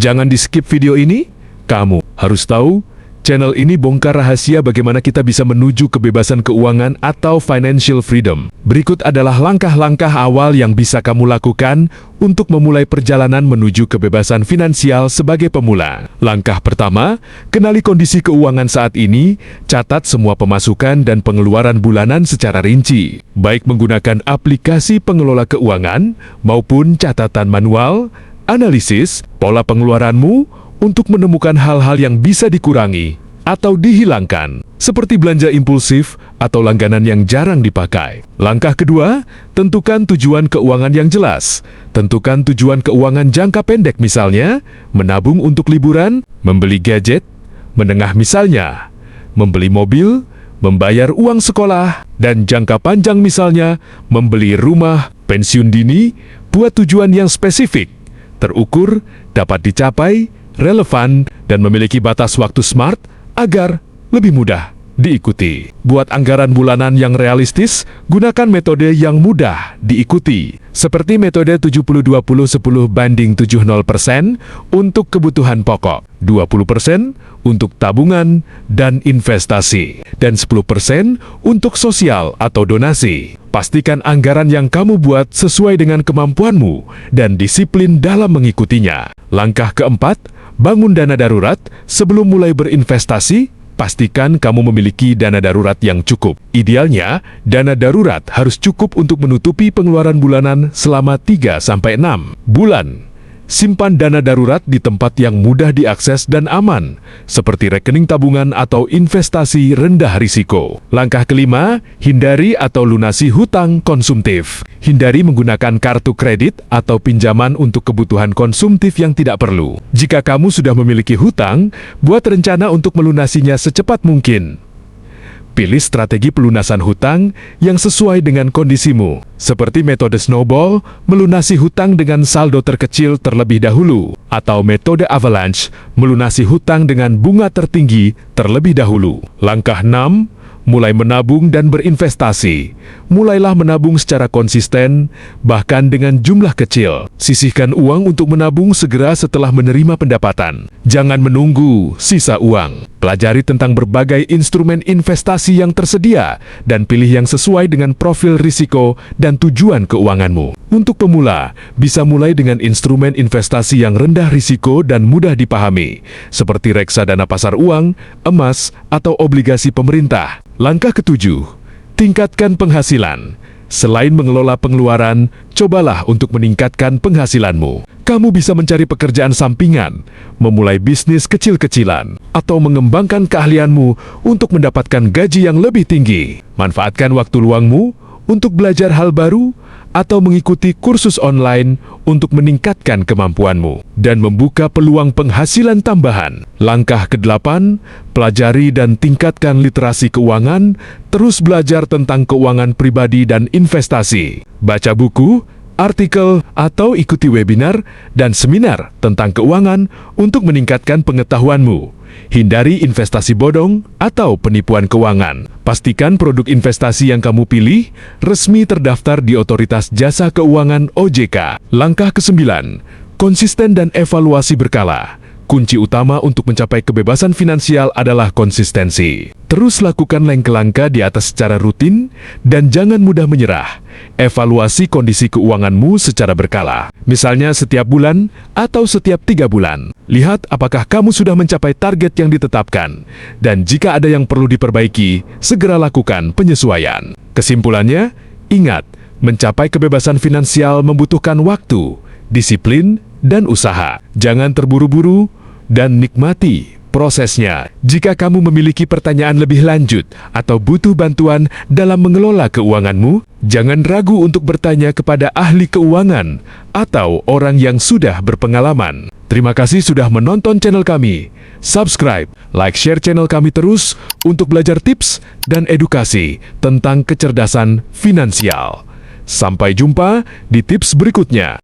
Jangan di-skip video ini. Kamu harus tahu, channel ini bongkar rahasia bagaimana kita bisa menuju kebebasan keuangan atau financial freedom. Berikut adalah langkah-langkah awal yang bisa kamu lakukan untuk memulai perjalanan menuju kebebasan finansial sebagai pemula. Langkah pertama, kenali kondisi keuangan saat ini, catat semua pemasukan dan pengeluaran bulanan secara rinci, baik menggunakan aplikasi pengelola keuangan maupun catatan manual. Analisis pola pengeluaranmu untuk menemukan hal-hal yang bisa dikurangi atau dihilangkan, seperti belanja impulsif atau langganan yang jarang dipakai. Langkah kedua, tentukan tujuan keuangan yang jelas. Tentukan tujuan keuangan jangka pendek, misalnya menabung untuk liburan, membeli gadget, menengah misalnya membeli mobil, membayar uang sekolah, dan jangka panjang misalnya membeli rumah, pensiun dini. Buat tujuan yang spesifik, terukur, dapat dicapai, relevan, dan memiliki batas waktu smart agar lebih mudah diikuti. Buat anggaran bulanan yang realistis, gunakan metode yang mudah diikuti, seperti metode 70-20-10/70% untuk kebutuhan pokok, 20% untuk tabungan dan investasi, dan 10% untuk sosial atau donasi. Pastikan anggaran yang kamu buat sesuai dengan kemampuanmu dan disiplin dalam mengikutinya. Langkah keempat, bangun dana darurat. Sebelum mulai berinvestasi, pastikan kamu memiliki dana darurat yang cukup. Idealnya, dana darurat harus cukup untuk menutupi pengeluaran bulanan selama 3-6 bulan. Simpan dana darurat di tempat yang mudah diakses dan aman, seperti rekening tabungan atau investasi rendah risiko. Langkah kelima, hindari atau lunasi hutang konsumtif. Hindari menggunakan kartu kredit atau pinjaman untuk kebutuhan konsumtif yang tidak perlu. Jika kamu sudah memiliki hutang, buat rencana untuk melunasinya secepat mungkin. Pilih strategi pelunasan hutang yang sesuai dengan kondisimu, seperti metode snowball, melunasi hutang dengan saldo terkecil terlebih dahulu, atau metode avalanche, melunasi hutang dengan bunga tertinggi terlebih dahulu. Langkah 6, mulai menabung dan berinvestasi. Mulailah menabung secara konsisten, bahkan dengan jumlah kecil. Sisihkan uang untuk menabung segera setelah menerima pendapatan. Jangan menunggu sisa uang. Pelajari tentang berbagai instrumen investasi yang tersedia dan pilih yang sesuai dengan profil risiko dan tujuan keuanganmu. Untuk pemula, bisa mulai dengan instrumen investasi yang rendah risiko dan mudah dipahami, seperti reksadana pasar uang, emas, atau obligasi pemerintah. Langkah ketujuh, tingkatkan penghasilan. Selain mengelola pengeluaran, cobalah untuk meningkatkan penghasilanmu. Kamu bisa mencari pekerjaan sampingan, memulai bisnis kecil-kecilan, atau mengembangkan keahlianmu untuk mendapatkan gaji yang lebih tinggi. Manfaatkan waktu luangmu untuk belajar hal baru atau mengikuti kursus online untuk meningkatkan kemampuanmu dan membuka peluang penghasilan tambahan. Langkah ke-8, pelajari dan tingkatkan literasi keuangan. Terus belajar tentang keuangan pribadi dan investasi. Baca buku, artikel, atau ikuti webinar dan seminar tentang keuangan untuk meningkatkan pengetahuanmu. Hindari investasi bodong atau penipuan keuangan. Pastikan produk investasi yang kamu pilih resmi terdaftar di Otoritas Jasa Keuangan OJK. Langkah ke-9, konsisten dan evaluasi berkala. Kunci utama untuk mencapai kebebasan finansial adalah konsistensi. Terus lakukan langkah-langkah di atas secara rutin dan jangan mudah menyerah. Evaluasi kondisi keuanganmu secara berkala. Misalnya setiap bulan atau setiap 3 bulan. Lihat apakah kamu sudah mencapai target yang ditetapkan. Dan jika ada yang perlu diperbaiki, segera lakukan penyesuaian. Kesimpulannya, ingat, mencapai kebebasan finansial membutuhkan waktu, disiplin, dan usaha. Jangan terburu-buru dan nikmati prosesnya. Jika kamu memiliki pertanyaan lebih lanjut atau butuh bantuan dalam mengelola keuanganmu, jangan ragu untuk bertanya kepada ahli keuangan atau orang yang sudah berpengalaman. Terima kasih sudah menonton channel kami. Subscribe, like, share channel kami terus untuk belajar tips dan edukasi tentang kecerdasan finansial. Sampai jumpa di tips berikutnya.